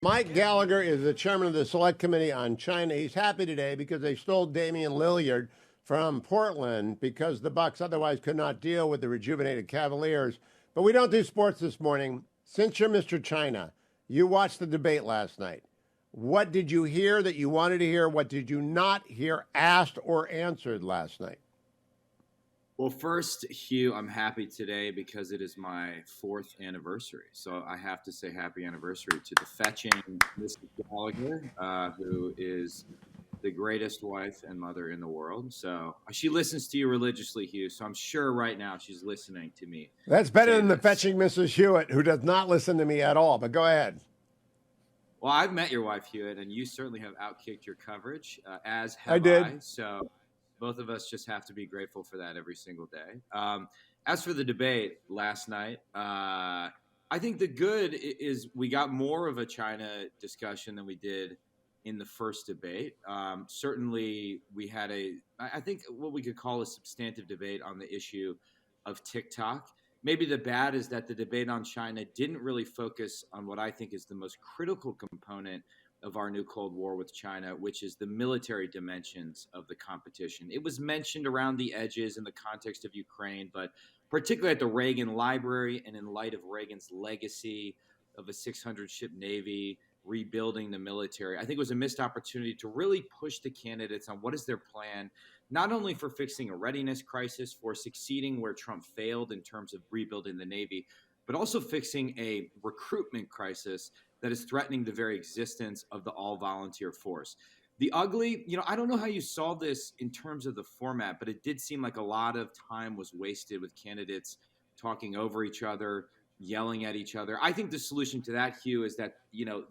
Mike Gallagher is the chairman of the Select Committee on China. He's happy today because they stole Damian Lillard from Portland because the Bucks otherwise could not deal with the rejuvenated Cavaliers. But we don't do sports this morning. Since you're Mr. China, you watched the debate last night. What did you hear that you wanted to hear? What did you not hear asked or answered last night? Well, first, Hugh, I'm happy today because it is my 4th anniversary. So I have to say happy anniversary to the fetching Mrs. Gallagher, who is the greatest wife and mother in the world. So she listens to you religiously, Hugh. So I'm sure right now she's listening to me. That's better than the fetching Mrs. Hewitt, who does not listen to me at all. But go ahead. Well, I've met your wife, Hewitt, and you certainly have outkicked your coverage, as have I did. So both of us just have to be grateful for that every single day. As for the debate last night, I think the good is we got more of a China discussion than we did in the first debate. Certainly, we had I think what we could call a substantive debate on the issue of TikTok. Maybe the bad is that the debate on China didn't really focus on what I think is the most critical component of our new Cold War with China, which is the military dimensions of the competition. It was mentioned around the edges in the context of Ukraine, but particularly at the Reagan Library and in light of Reagan's legacy of a 600-ship Navy, rebuilding the military, I think it was a missed opportunity to really push the candidates on what is their plan, not only for fixing a readiness crisis, for succeeding where Trump failed in terms of rebuilding the Navy, but also fixing a recruitment crisis that is threatening the very existence of the all-volunteer force. The ugly, I don't know how you saw this in terms of the format, but it did seem like a lot of time was wasted with candidates talking over each other, yelling at each other. I think the solution to that, Hugh, is that,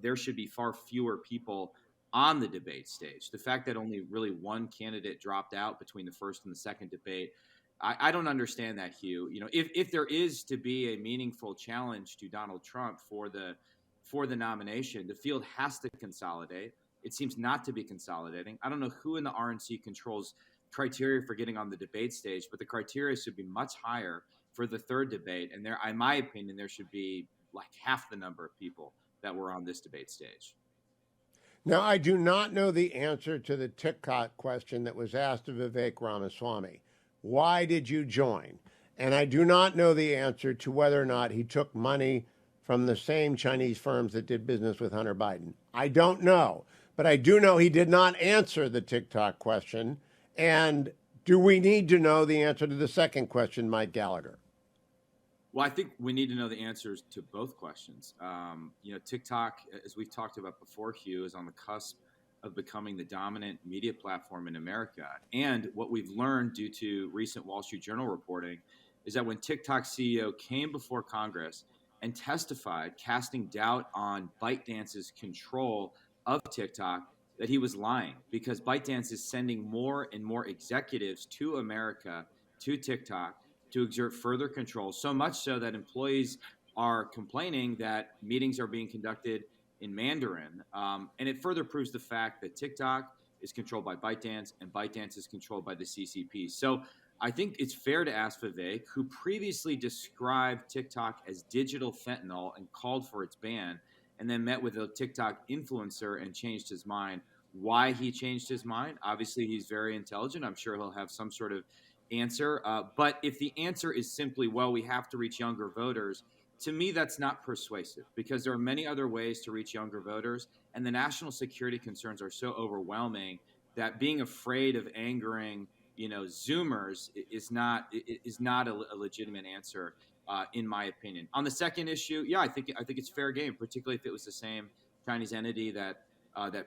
there should be far fewer people on the debate stage. The fact that only really one candidate dropped out between the first and the second debate, I don't understand that, Hugh. If there is to be a meaningful challenge to Donald Trump for the nomination, the field has to consolidate. It seems not to be consolidating. I don't know who in the RNC controls criteria for getting on the debate stage, but the criteria should be much higher for the third debate. And there, in my opinion, there should be like half the number of people that were on this debate stage. Now, I do not know the answer to the TikTok question that was asked of Vivek Ramaswamy. Why did you join? And I do not know the answer to whether or not he took money from the same Chinese firms that did business with Hunter Biden. I don't know. But I do know he did not answer the TikTok question. And do we need to know the answer to the second question, Mike Gallagher? Well, I think we need to know the answers to both questions. TikTok, as we've talked about before, Hugh, is on the cusp of becoming the dominant media platform in America. And what we've learned due to recent Wall Street Journal reporting is that when TikTok CEO came before Congress and testified, casting doubt on ByteDance's control of TikTok, that he was lying because ByteDance is sending more and more executives to America, to TikTok, to exert further control, so much so that employees are complaining that meetings are being conducted in Mandarin. And it further proves the fact that TikTok is controlled by ByteDance and ByteDance is controlled by the CCP. So I think it's fair to ask Vivek, who previously described TikTok as digital fentanyl and called for its ban, and then met with a TikTok influencer and changed his mind, why he changed his mind. Obviously, he's very intelligent. I'm sure he'll have some sort of answer. But if the answer is simply, well, we have to reach younger voters, to me, that's not persuasive because there are many other ways to reach younger voters. And the national security concerns are so overwhelming that being afraid of angering, Zoomers is not a legitimate answer, in my opinion. On the second issue, yeah, I think it's fair game, particularly if it was the same Chinese entity that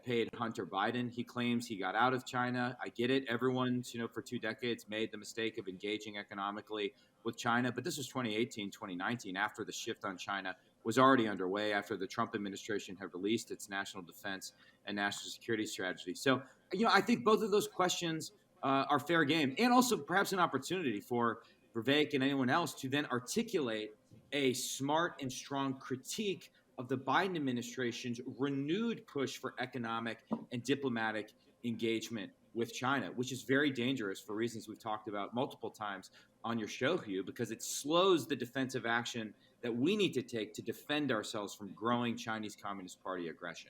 paid Hunter Biden. He claims he got out of China. I get it. Everyone's, for 2 decades made the mistake of engaging economically with China. But this was 2018, 2019, after the shift on China was already underway, after the Trump administration had released its national defense and national security strategy. So, I think both of those questions are fair game, and also perhaps an opportunity for Vivek and anyone else to then articulate a smart and strong critique of the Biden administration's renewed push for economic and diplomatic engagement with China, which is very dangerous for reasons we've talked about multiple times on your show, Hugh, because it slows the defensive action that we need to take to defend ourselves from growing Chinese Communist Party aggression.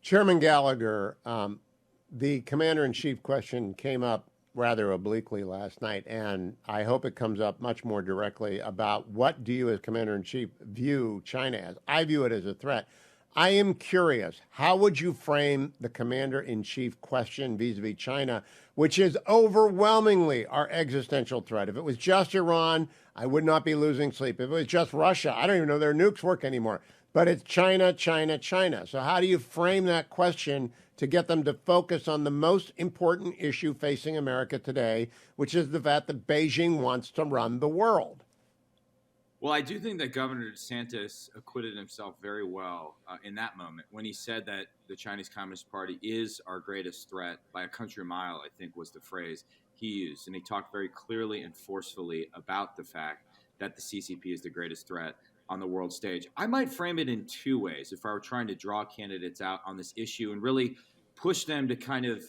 Chairman Gallagher, the commander-in-chief question came up rather obliquely last night, and I hope it comes up much more directly about what do you as commander-in-chief view China as? I view it as a threat. I am curious, how would you frame the commander-in-chief question vis-a-vis China, which is overwhelmingly our existential threat? If it was just Iran, I would not be losing sleep. If it was just Russia, I don't even know their nukes work anymore. But it's China, China, China. So how do you frame that question to get them to focus on the most important issue facing America today, which is the fact that Beijing wants to run the world? Well, I do think that Governor DeSantis acquitted himself very well in that moment when he said that the Chinese Communist Party is our greatest threat by a country mile, I think was the phrase he used. And he talked very clearly and forcefully about the fact that the CCP is the greatest threat on the world stage. I might frame it in two ways if I were trying to draw candidates out on this issue and really push them to kind of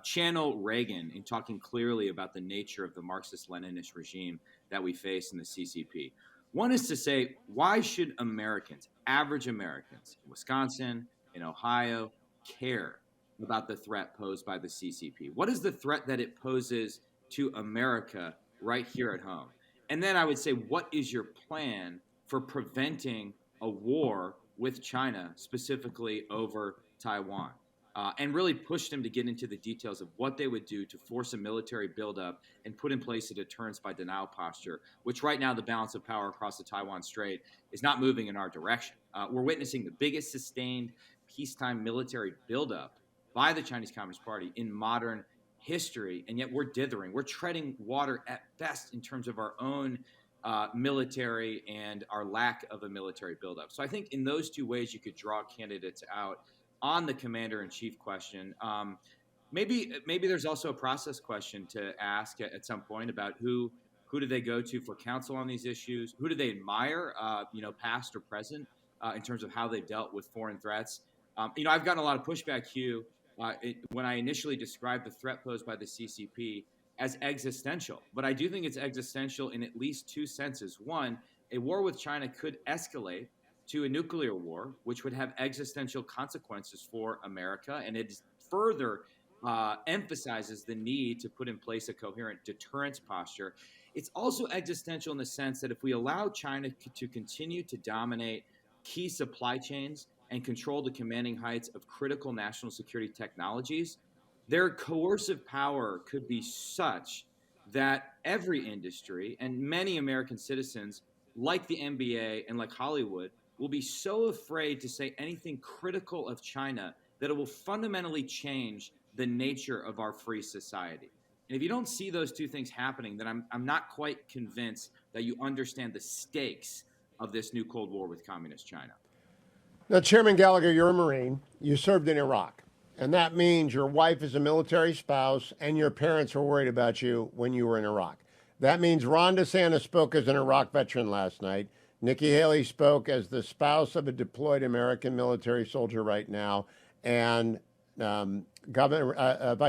channel Reagan in talking clearly about the nature of the Marxist-Leninist regime that we face in the CCP. One is to say, why should Americans, average Americans in Wisconsin, in Ohio, care about the threat posed by the CCP? What is the threat that it poses to America right here at home? And then I would say, what is your plan for preventing a war with China, specifically over Taiwan? And really pushed them to get into the details of what they would do to force a military buildup and put in place a deterrence by denial posture, which right now the balance of power across the Taiwan Strait is not moving in our direction. We're witnessing the biggest sustained peacetime military buildup by the Chinese Communist Party in modern history, and yet we're dithering. We're treading water at best in terms of our own military and our lack of a military buildup. So I think in those two ways you could draw candidates out on the commander-in-chief question. Maybe there's also a process question to ask at some point about who do they go to for counsel on these issues? Who do they admire, past or present, in terms of how they've dealt with foreign threats? I've gotten a lot of pushback, Hugh, when I initially described the threat posed by the CCP as existential. But I do think it's existential in at least two senses. One, a war with China could escalate to a nuclear war, which would have existential consequences for America. And it further emphasizes the need to put in place a coherent deterrence posture. It's also existential in the sense that if we allow China to continue to dominate key supply chains and control the commanding heights of critical national security technologies, their coercive power could be such that every industry and many American citizens, like the NBA and like Hollywood, will be so afraid to say anything critical of China that it will fundamentally change the nature of our free society. And if you don't see those two things happening, then I'm not quite convinced that you understand the stakes of this new Cold War with Communist China. Now, Chairman Gallagher, you're a Marine. You served in Iraq. And that means your wife is a military spouse and your parents were worried about you when you were in Iraq. That means Ron DeSantis spoke as an Iraq veteran last night. Nikki Haley spoke as the spouse of a deployed American military soldier right now, and Vice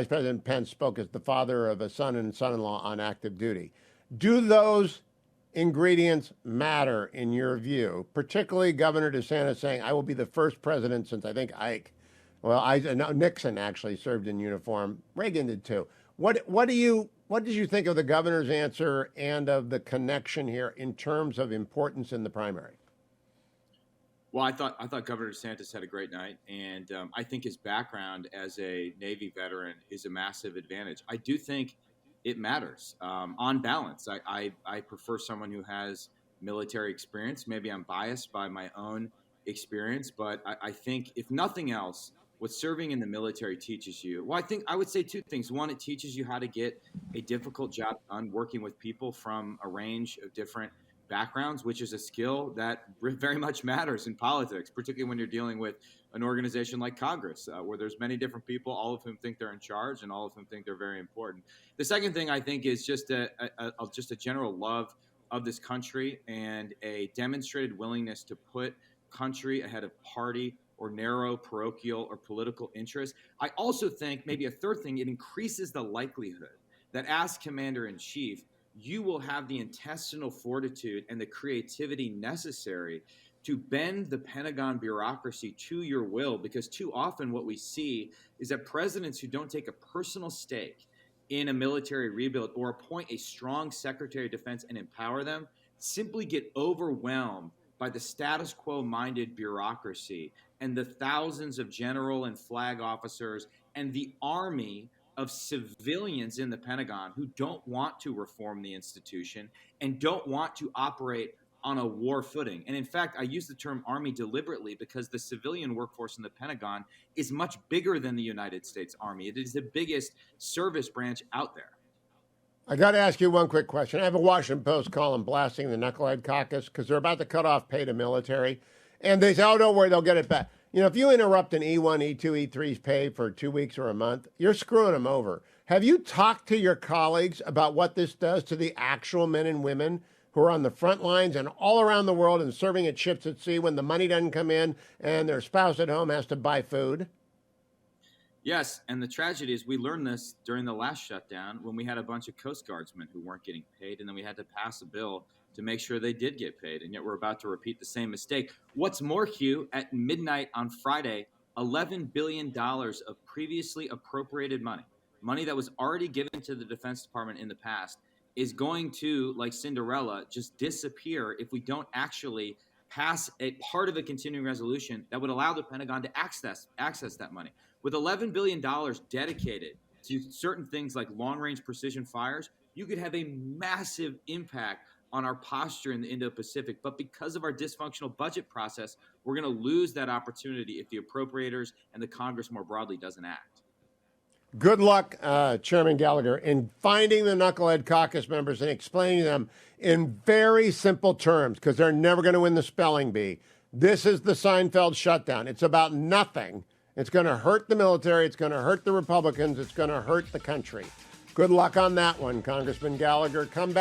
President Pence spoke as the father of a son and son-in-law on active duty. Do those ingredients matter in your view, particularly Governor DeSantis saying, I will be the first president since I think Nixon actually served in uniform. Reagan did too. What did you think of the governor's answer and of the connection here in terms of importance in the primary? Well, I thought Governor DeSantis had a great night, and I think his background as a Navy veteran is a massive advantage. I do think it matters. On balance, I prefer someone who has military experience. Maybe I'm biased by my own experience, but I think if nothing else, what serving in the military teaches you, well, I would say two things. One, it teaches you how to get a difficult job done working with people from a range of different backgrounds, which is a skill that very much matters in politics, particularly when you're dealing with an organization like Congress, where there's many different people, all of whom think they're in charge and all of whom think they're very important. The second thing I think is just a general love of this country and a demonstrated willingness to put country ahead of party or narrow parochial or political interests. I also think maybe a third thing, it increases the likelihood that as commander-in-chief, you will have the intestinal fortitude and the creativity necessary to bend the Pentagon bureaucracy to your will, because too often what we see is that presidents who don't take a personal stake in a military rebuild or appoint a strong Secretary of Defense and empower them simply get overwhelmed by the status quo minded bureaucracy and the thousands of general and flag officers and the army of civilians in the Pentagon who don't want to reform the institution and don't want to operate on a war footing. And in fact, I use the term army deliberately because the civilian workforce in the Pentagon is much bigger than the United States Army. It is the biggest service branch out there. I got to ask you one quick question. I have a Washington Post column blasting the Knucklehead Caucus because they're about to cut off pay to military. And they say, oh, don't worry, they'll get it back. You know, if you interrupt an E1, E2, E3's pay for 2 weeks or a month, you're screwing them over. Have you talked to your colleagues about what this does to the actual men and women who are on the front lines and all around the world and serving at ships at sea when the money doesn't come in and their spouse at home has to buy food? Yes, and the tragedy is we learned this during the last shutdown when we had a bunch of Coast Guardsmen who weren't getting paid, and then we had to pass a bill to make sure they did get paid, and yet we're about to repeat the same mistake. What's more, Hugh, at midnight on Friday, $11 billion of previously appropriated money that was already given to the Defense Department in the past, is going to, like Cinderella, just disappear if we don't actually pass a part of a continuing resolution that would allow the Pentagon to access that money. With $11 billion dedicated to certain things like long-range precision fires, you could have a massive impact on our posture in the Indo-Pacific. But because of our dysfunctional budget process, we're going to lose that opportunity if the appropriators and the Congress more broadly doesn't act. Good luck, Chairman Gallagher, in finding the Knucklehead Caucus members and explaining to them in very simple terms, because they're never going to win the spelling bee. This is the Seinfeld shutdown. It's about nothing. It's going to hurt the military. It's going to hurt the Republicans. It's going to hurt the country. Good luck on that one, Congressman Gallagher. Come back.